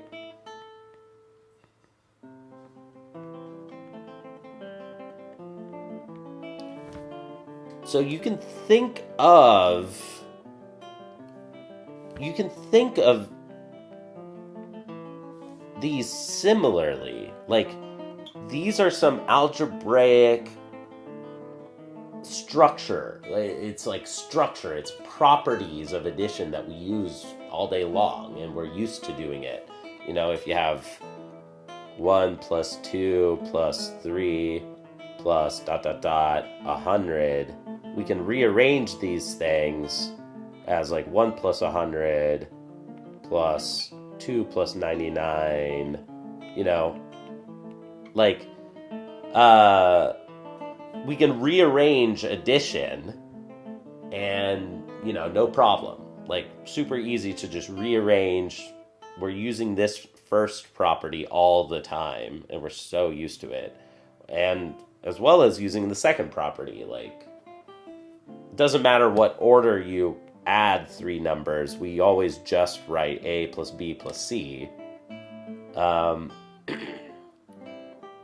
So you can think of these similarly. Like, these are some algebraic structure. It's like structure, it's properties of addition that we use all day long, and we're used to doing it. You know, if you have 1 plus 2 plus 3 plus ... 100, we can rearrange these things as like 1 plus 100 plus 2 plus 99, you know, like, we can rearrange addition and, you know, no problem. Like, super easy to just rearrange. We're using this first property all the time, and we're so used to it. And as well as using the second property, like, it doesn't matter what order you add three numbers, we always just write A plus B plus C.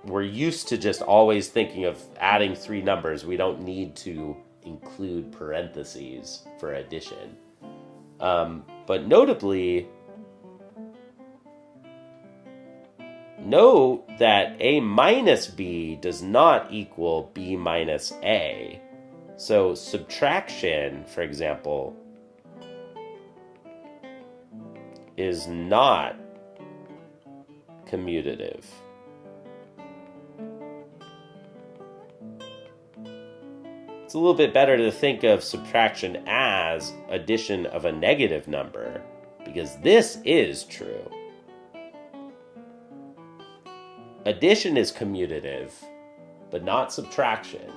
We're used to just always thinking of adding three numbers. We don't need to include parentheses for addition. But notably, note that A minus B does not equal B minus A. So subtraction, for example, is not commutative. It's a little bit better to think of subtraction as addition of a negative number, because this is true. Addition is commutative, but not subtraction.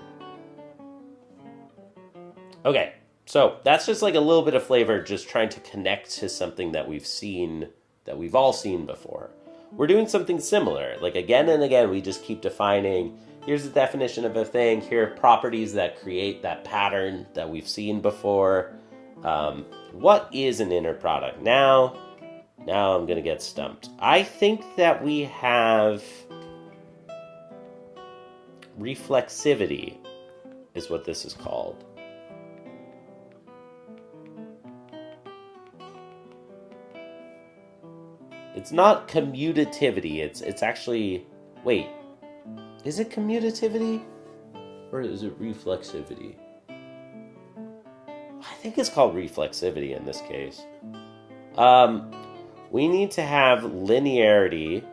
Okay, so that's just like a little bit of flavor, just trying to connect to something that we've all seen before. We're doing something similar. Like, again and again, we just keep defining, here's the definition of a thing, here are properties that create that pattern that we've seen before. What is an inner product? Now I'm going to get stumped. I think that we have reflexivity is what this is called. It's not commutativity. It's actually, wait, is it commutativity or is it reflexivity? I think it's called reflexivity in this case. We need to have linearity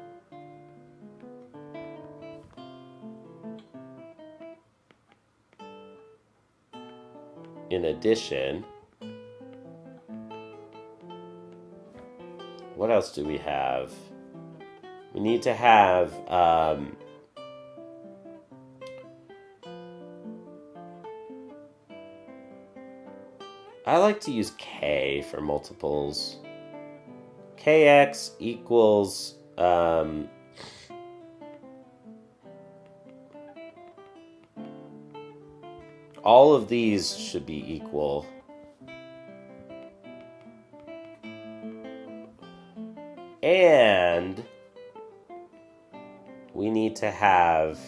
in addition. What else do we have? We need to have I like to use K for multiples. Kx equals all of these should be equal. And we need to have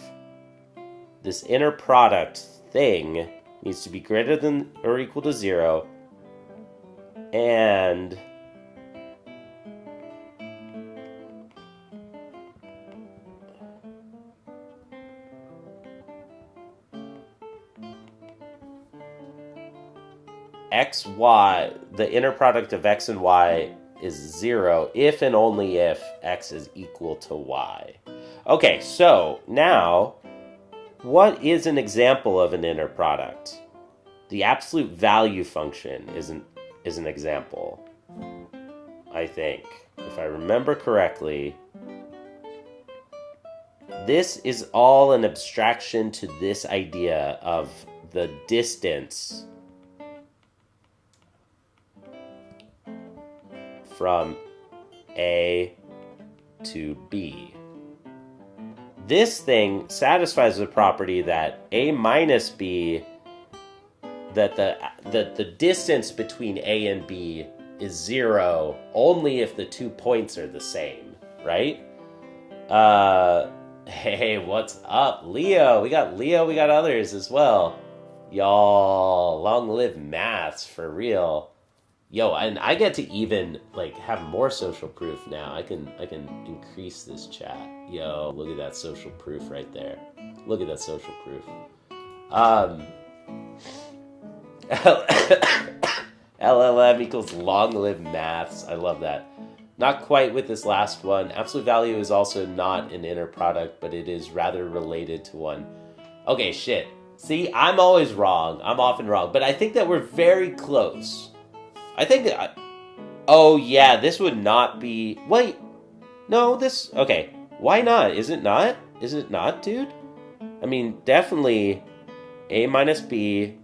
this inner product thing needs to be greater than or equal to 0. And x, y, the inner product of x and y is 0 if and only if x is equal to y. Okay, so now, what is an example of an inner product? The absolute value function is an example, I think. If I remember correctly, this is all an abstraction to this idea of the distance from A to B. This thing satisfies the property that A minus B, that the distance between A and B is 0 only if the 2 points are the same, right? Hey, what's up, Leo? We got Leo, we got others as well. Y'all, long live maths, for real. Yo, and I get to even like have more social proof now. I can increase this chat. Yo, look at that social proof right there. Look at that social proof. LLM equals long live maths. I love that. Not quite with this last one. Absolute value is also not an inner product, but it is rather related to one. Okay, shit. See, I'm always wrong. I'm often wrong, but I think that we're very close. I think that... oh, yeah, this would not be... wait. No, this... okay. Why not? Is it not? Is it not, dude? I mean, definitely A minus B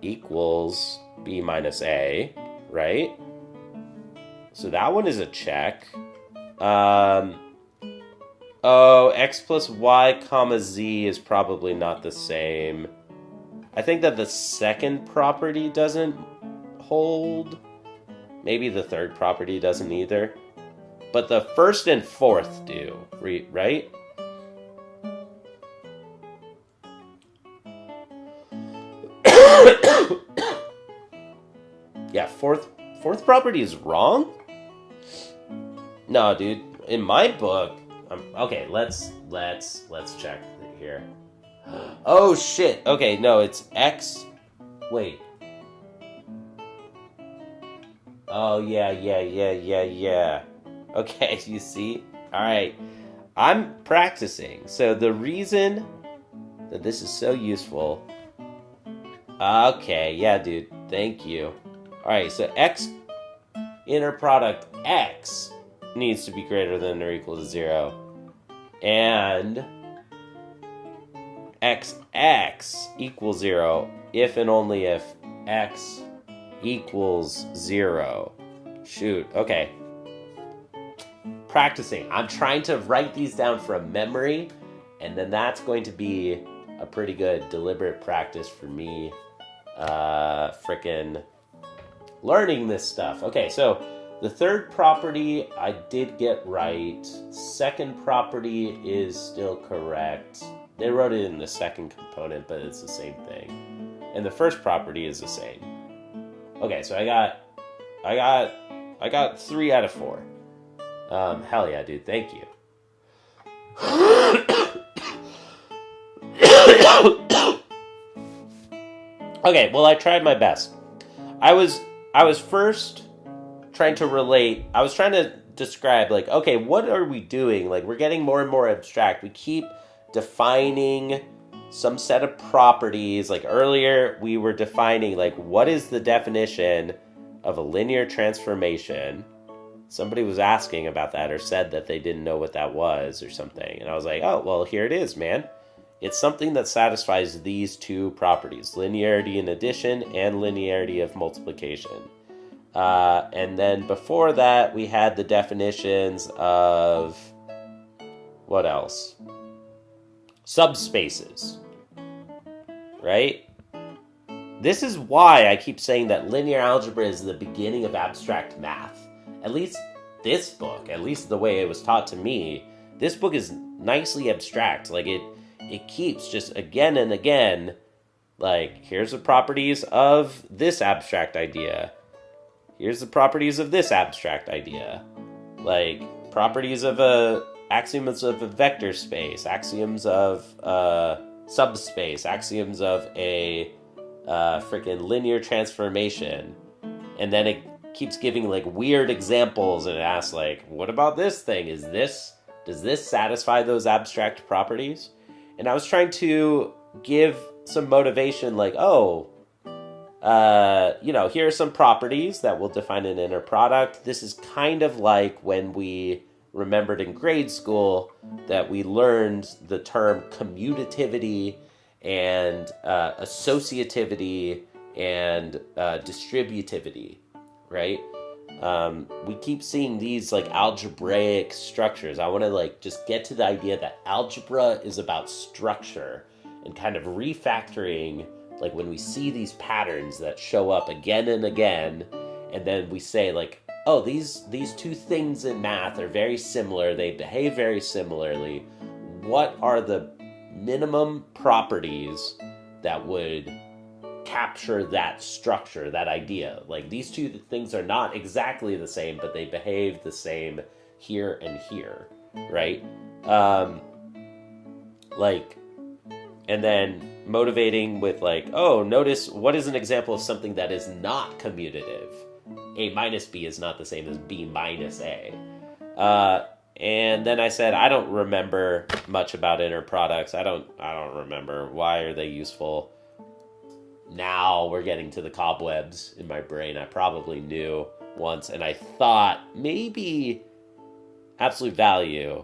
equals B minus A, right? So that one is a check. Oh, X plus Y comma Z is probably not the same. I think that the second property doesn't hold. Maybe the third property doesn't either. But the first and fourth do, right? Yeah, fourth property is wrong? No, dude. In my book, okay, let's check here. Oh shit. Okay, no, it's X. Wait. Oh, yeah. Okay, you see? Alright. I'm practicing. So the reason that this is so useful... okay, yeah, dude. Thank you. Alright, so X, inner product X, needs to be greater than or equal to 0. And XX equals 0 if and only if X equals 0. Shoot, okay. Practicing. I'm trying to write these down from memory, and then that's going to be a pretty good deliberate practice for me frickin' learning this stuff. Okay, so the third property I did get right. Second property is still correct. They wrote it in the second component, but it's the same thing. And the first property is the same. Okay, so I got 3 out of 4. Hell yeah, dude. Thank you. Okay, well, I tried my best. I was I was first trying to relate. I was trying to describe, like, okay, what are we doing? Like, we're getting more and more abstract. We keep defining some set of properties. Like earlier, we were defining, like, what is the definition of a linear transformation? Somebody was asking about that or said that they didn't know what that was or something. And I was like, oh, well, here it is, man. It's something that satisfies these two properties, linearity in addition and linearity of multiplication. And then before that, we had the definitions of what else? Subspaces, right? This is why I keep saying that linear algebra is the beginning of abstract math. At least this book, at least the way it was taught to me, this book is nicely abstract. Like it keeps just again and again, like, here's the properties of this abstract idea. Here's the properties of this abstract idea. Like, properties of axioms of a vector space, axioms of subspace, axioms of a freaking linear transformation. And then it keeps giving, like, weird examples, and it asks, like, what about this thing? Does this satisfy those abstract properties? And I was trying to give some motivation, like, here are some properties that will define an inner product. This is kind of like when we remembered in grade school that we learned the term commutativity and associativity and distributivity, right? We keep seeing these, like, algebraic structures. I want to, like, just get to the idea that algebra is about structure and kind of refactoring, like, when we see these patterns that show up again and again, and then we say, like, oh, these two things in math are very similar, they behave very similarly. What are the minimum properties that would capture that structure, that idea? Like, these two things are not exactly the same, but they behave the same here and here, right? And then motivating with, like, oh, notice what is an example of something that is not commutative. A minus B is not the same as B minus A. And then I said, I don't remember much about inner products. I don't remember. Why are they useful? Now we're getting to the cobwebs in my brain. I probably knew once, and I thought maybe absolute value.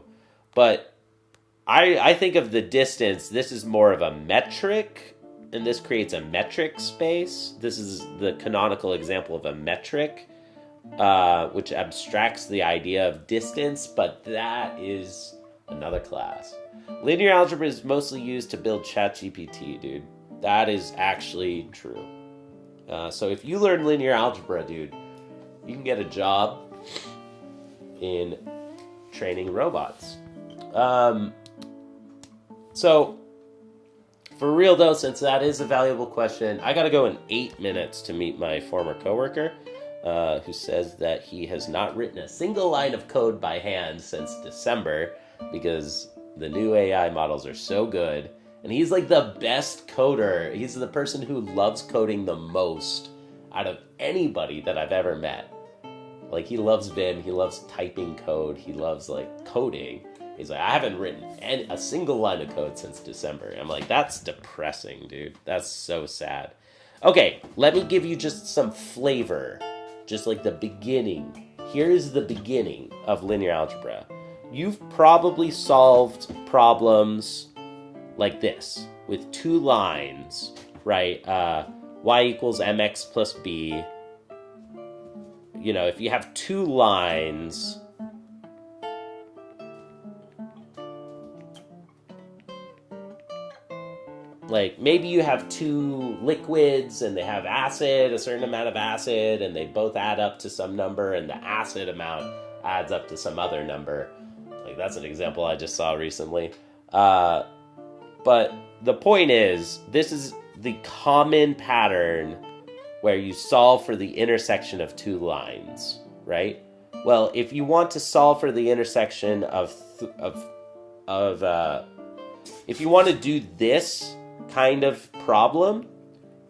But I think of the distance, this is more of a metric, and this creates a metric space. This is the canonical example of a metric, which abstracts the idea of distance, but that is another class. Linear algebra is mostly used to build ChatGPT, dude. That is actually true. So if you learn linear algebra, dude, you can get a job in training robots. So, for real though, since that is a valuable question, I gotta go in 8 minutes to meet my former coworker, who says that he has not written a single line of code by hand since December because the new AI models are so good. And he's like the best coder. He's the person who loves coding the most out of anybody that I've ever met. Like, he loves Vim, he loves typing code, he loves, like, coding. He's like, I haven't written a single line of code since December. I'm like, that's depressing, dude. That's so sad. Okay, let me give you just some flavor. Just like the beginning. Here's the beginning of linear algebra. You've probably solved problems like this, with two lines, right? Y equals mx plus b. You know, if you have two lines, like, maybe you have two liquids and they have acid, a certain amount of acid, and they both add up to some number, and the acid amount adds up to some other number. Like, that's an example I just saw recently. But the point is, this is the common pattern where you solve for the intersection of two lines, right? Well, if you want to solve for the intersection of if you want to do this kind of problem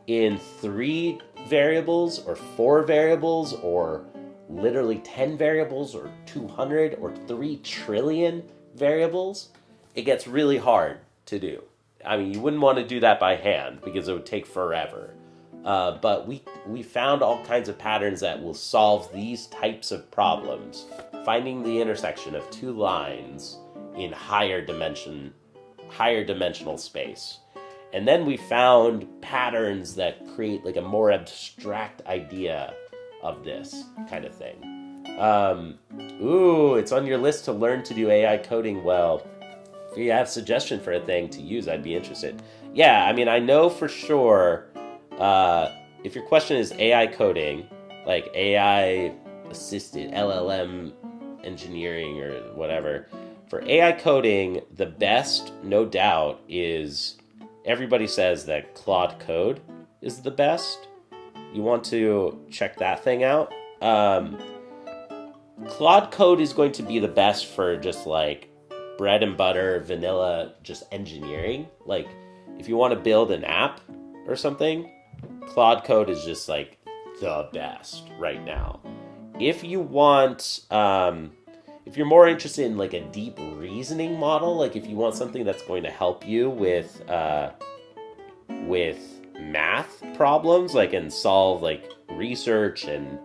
in 3 variables or 4 variables or literally 10 variables or 200 or 3 trillion variables, it gets really hard to do. I mean, you wouldn't want to do that by hand because it would take forever. But we found all kinds of patterns that will solve these types of problems, finding the intersection of 2 lines in higher dimensional space. And then we found patterns that create like a more abstract idea of this kind of thing. It's on your list to learn to do AI coding well. If you have a suggestion for a thing to use, I'd be interested. Yeah, I mean, I know for sure, if your question is AI coding, like AI assisted LLM engineering or whatever, for AI coding, the best, no doubt, is everybody says that Claude Code is the best. You want to check that thing out. Claude Code is going to be the best for just like bread and butter, vanilla, just engineering. Like if you want to build an app or something, Claude Code is just like the best right now. If you want, if you're more interested in like a deep reasoning model, like if you want something that's going to help you with math problems, like and solve like research and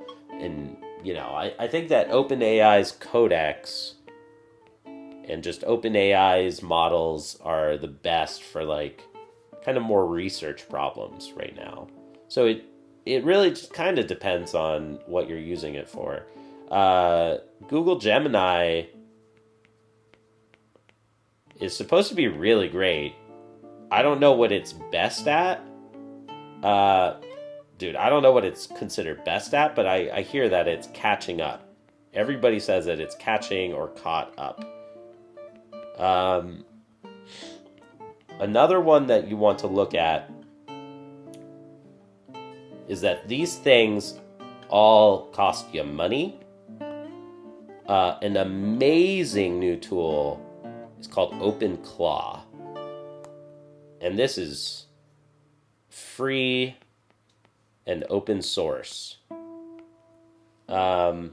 you know, I think that OpenAI's Codex and just OpenAI's models are the best for like kind of more research problems right now. So it really just kind of depends on what you're using it for. Google Gemini is supposed to be really great. I don't know what it's best at. Dude, I don't know what it's considered best at, but I hear that it's catching up. Everybody says that it's catching or caught up. Another one that you want to look at is that these things all cost you money. An amazing new tool is called OpenClaw. And this is free and open source. Yeah,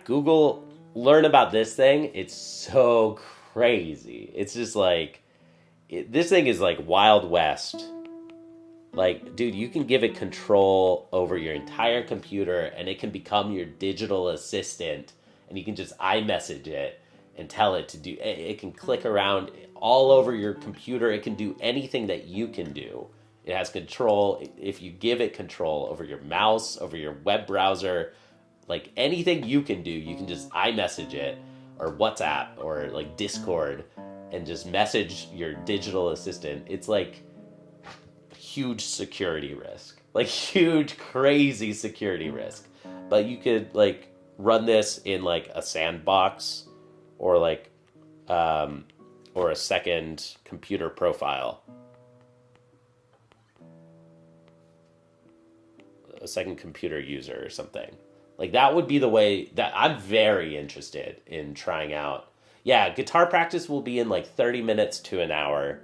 Google, learn about this thing. It's so crazy. It's just like, this thing is like Wild West. Like, dude, you can give it control over your entire computer and it can become your digital assistant, and you can just iMessage it and tell it to do, it can click around all over your computer. It can do anything that you can do. It has control. If you give it control over your mouse, over your web browser, like anything you can do, you can just iMessage it or WhatsApp or like Discord and just message your digital assistant. It's like huge security risk, like huge, crazy security risk. But you could like run this in like a sandbox or like, or a second computer profile. A second computer user or something. Like that would be the way that I'm very interested in trying out. Yeah, guitar practice will be in like 30 minutes to an hour.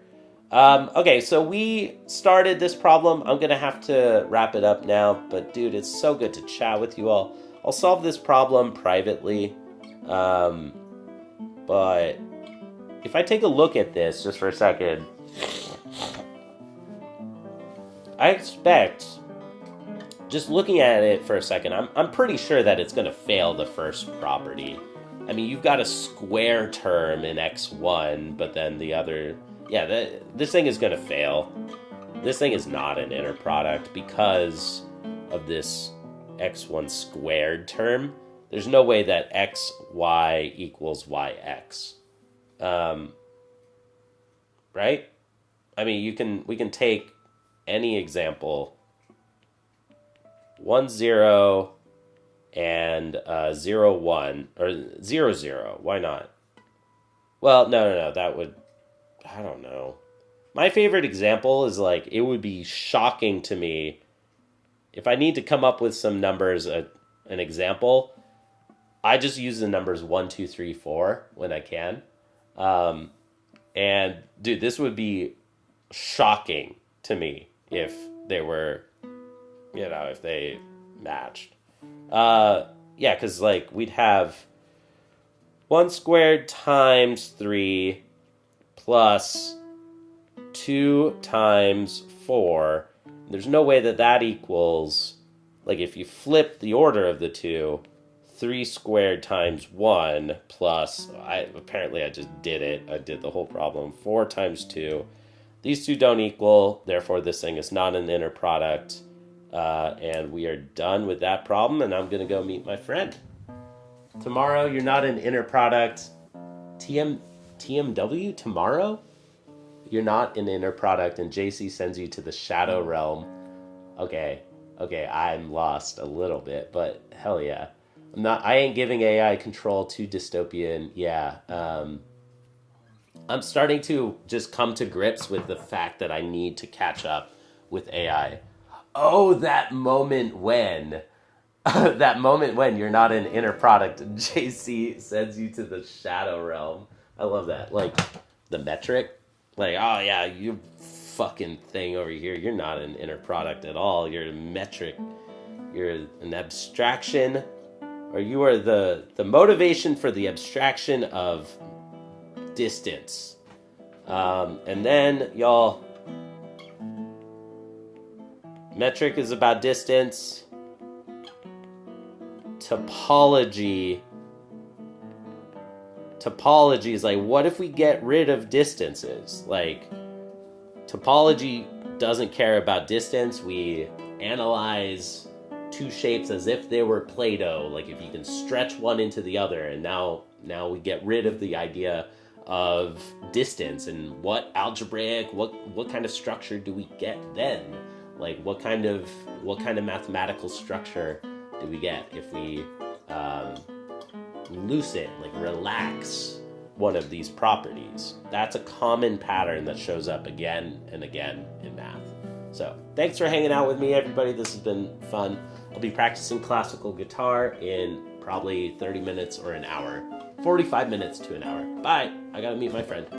Okay, so we started this problem. I'm going to have to wrap it up now. But dude, it's so good to chat with you all. I'll solve this problem privately. But if I take a look at this just for a second, I expect, just looking at it for a second, I'm pretty sure that it's going to fail the first property. I mean, you've got a square term in x1, but then the other... Yeah, this thing is going to fail. This thing is not an inner product because of this x1 squared term. There's no way that xy equals yx. Right? I mean, we can take any example. 1, 0, and 0, 1, or 0, 0. Why not? Well, no, that would... I don't know. My favorite example is like, it would be shocking to me if I need to come up with some numbers, an example, I just use the numbers 1, 2, 3, 4 when I can. Um, and dude, this would be shocking to me if they were, if they matched. Uh, yeah, because like we'd have 1 squared times 3 plus 2 times 4. There's no way that that equals, like if you flip the order of the two, 3 squared times 1 plus, apparently I just did it. I did the whole problem. 4 times 2. These two don't equal, therefore this thing is not an inner product. And we are done with that problem, and I'm going to go meet my friend. Tomorrow, you're not an inner product. TMW? Tomorrow? You're not an inner product, and JC sends you to the shadow realm. Okay, I'm lost a little bit, but hell yeah. I ain't giving AI control to dystopian. Yeah, I'm starting to just come to grips with the fact that I need to catch up with AI. Oh, that moment when. That moment when you're not an inner product and JC sends you to the shadow realm. I love that. Like, the metric. Like, oh yeah, you fucking thing over here. You're not an inner product at all. You're a metric. You're an abstraction. Or you are the motivation for the abstraction of distance. And then, y'all, metric is about distance. Topology is like, what if we get rid of distances? Like, topology doesn't care about distance. We analyze two shapes as if they were Play-Doh. Like, if you can stretch one into the other, and now we get rid of the idea of distance, and what algebraic, what kind of structure do we get then? Like, what kind of mathematical structure do we get if we loosen, like relax one of these properties? That's a common pattern that shows up again and again in math. So thanks for hanging out with me, everybody. This has been fun. I'll be practicing classical guitar in probably 30 minutes or an hour. 45 minutes to an hour. Bye. I gotta meet my friend.